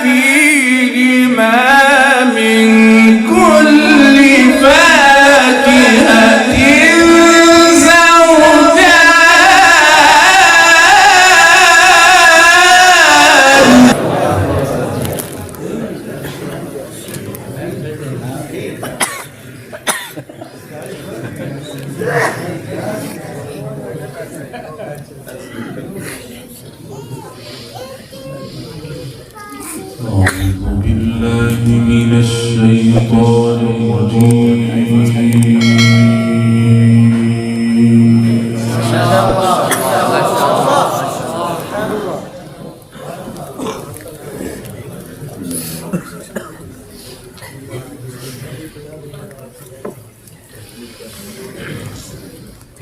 فيهما من كل فاكهة أعوذ بالله من الشيطان الرجيم.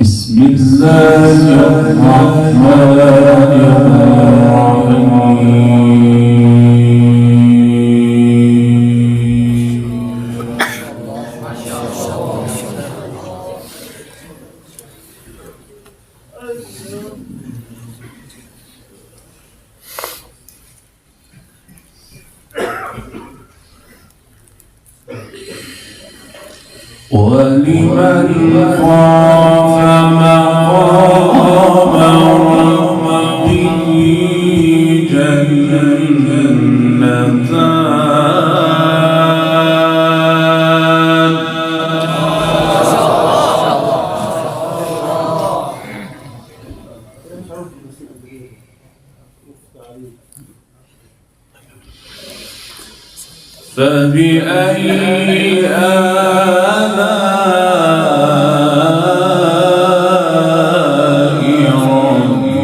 بسم الله الرحمن الرحيم. ولمن خاف مقام ربه جنتان فبأي آلاء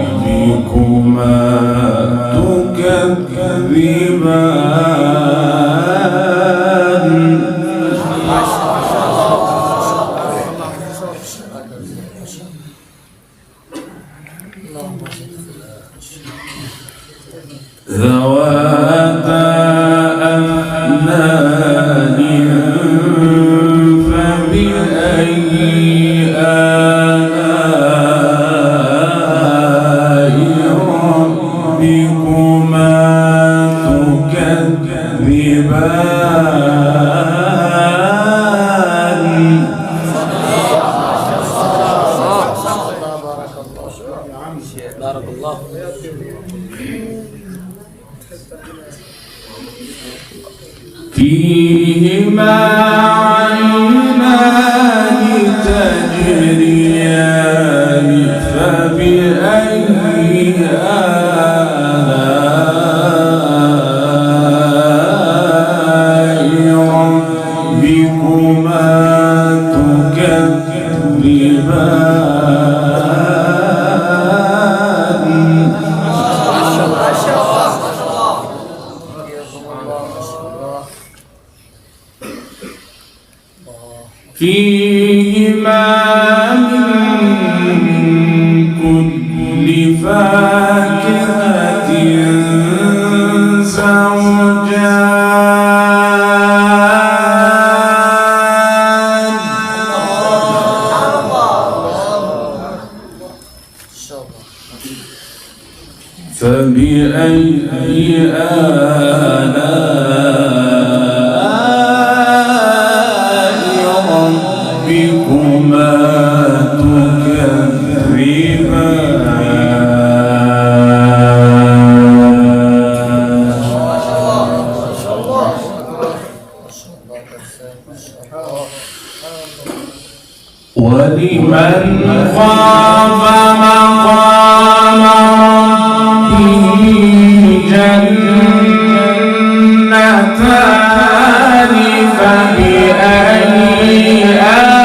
ربكما تكذبان ذواتا أفنان فبأي آلاء ربكما تكذبان بارك الله. فيهما عينان تجريان فبأي آلاء ربكما تكذبان فيهما من كل فاكهة زوجان فبأي آلاء ربكما تكذبان ولمن خاف مقام ربه جنتان فبأي آلاء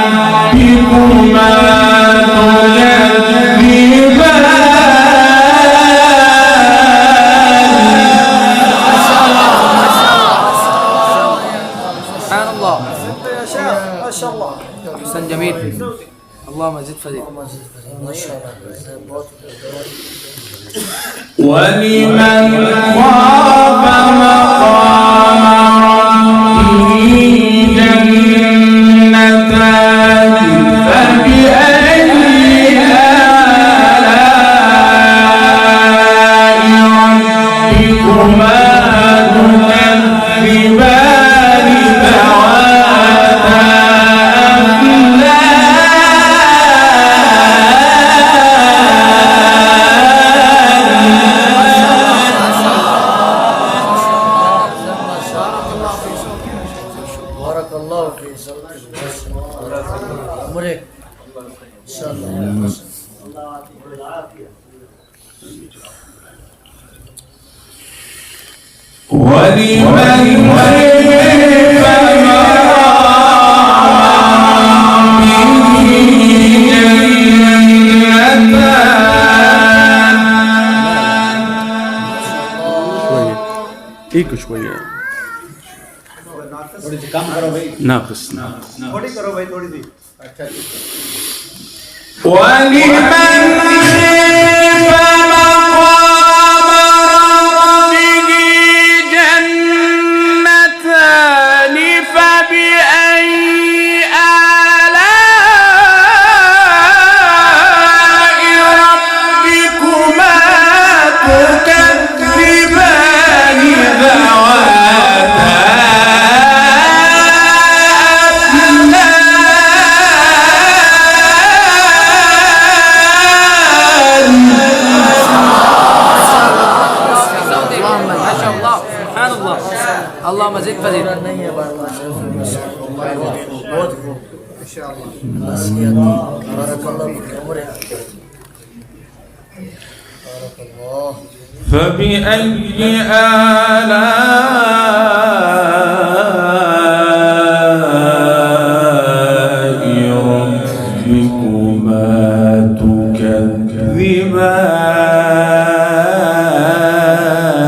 ربكما سبحان الله. ما شاء الله. أحسن جميل. اللهم زد فزيد. ما شاء الله. ولمن خاف مقام ربه جنتان فبأي آلاء ولمن خاف एक شوية ناقص थोड़ी करो भाई थोड़ी सी अच्छा जी ولمن خاف مقام ربه جنتان فبأي آلاء ربكما تكذبان ذواتا اللهم زد فزد नहीं है बार बार बहुत इंशाअल्लाह बस ये बारकल्लाह फीक उम्र बारकल्लाह فبأي آلاء ربكما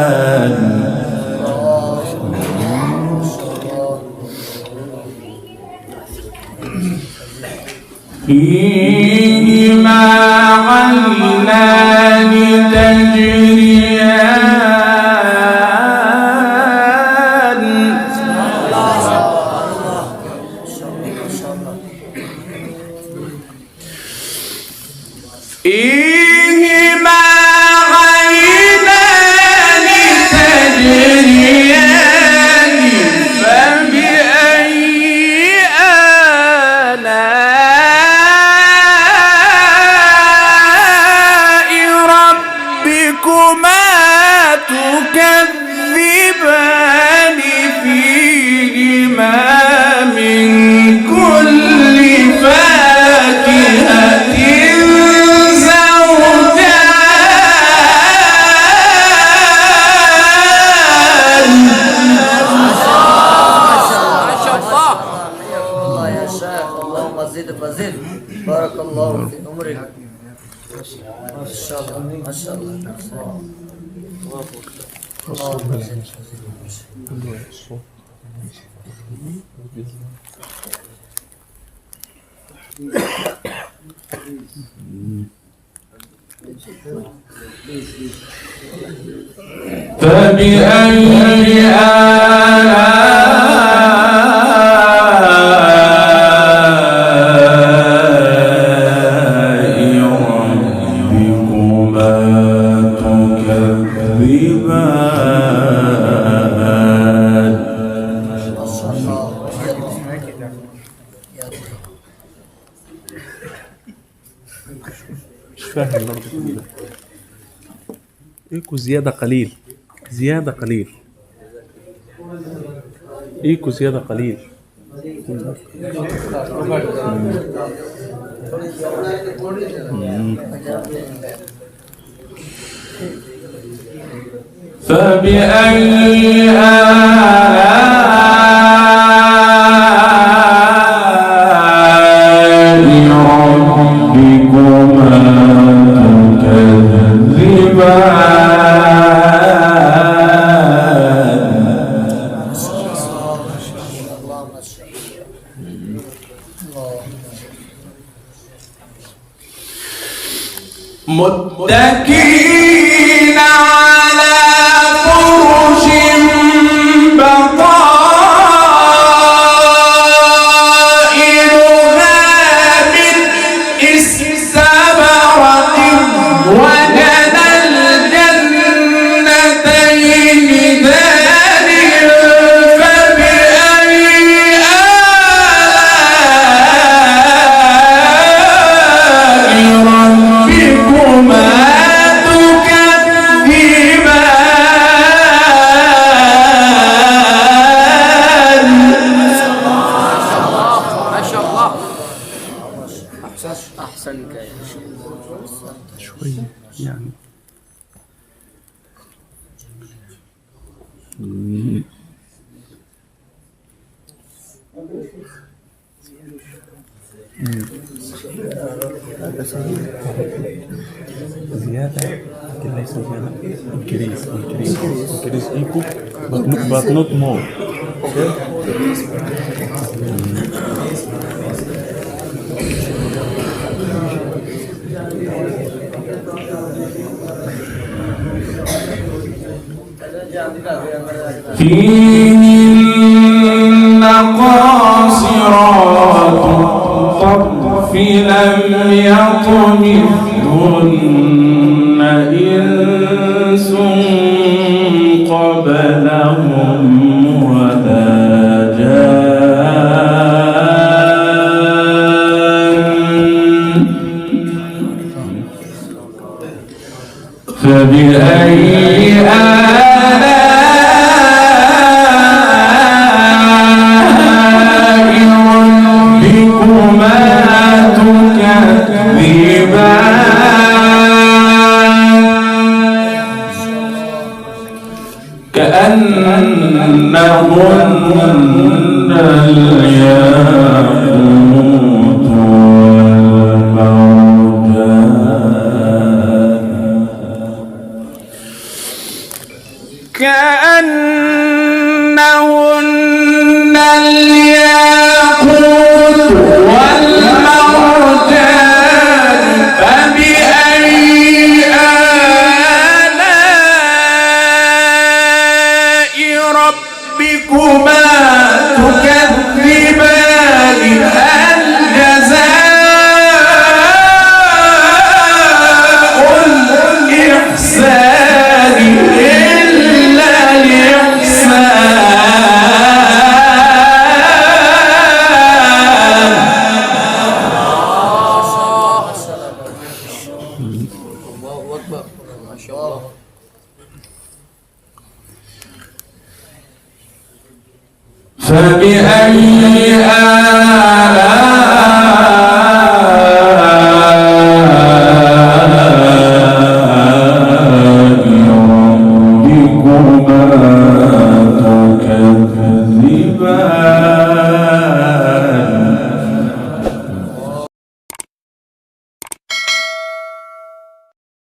تكذبان فيهما عينان تجريان فيهما عينان تجريان فبأي آلاء ربكما تكذبان فيهما من كل فاكهة زوجان ما شاء الله الله يا شيخ اللهم زد فزد بارك الله في عمرك ما شاء الله ما شاء الله اللهم زد فزد فبأي آلاء ربكما تكذبان ما شاء الله يا مش فاهم برضه كده ايكو زيادة قليل زيادة قليل ايكو زيادة قليل فبأي آلاء ربكما تكذبان اللهم صل متكئين على فرش بطائنها من استبرق وجنى الجنتين دان فبأي آلاء ربكما تكذبان شوية يعني. زيادة لكن ليس زيادة. increase equal but not more. فيهن قاصرات الطرف لم يطمثهن إنس قبلهم ولا جان. فبأي كأنهن الياقوت والمرجان. كأنهن الياقوت والمرجان. فبأي ربكما تكذبان. هل جزاء الإحسان إلا الإحسان. الله أكبر ما شاء الله. فبأي ربكما تكذبان.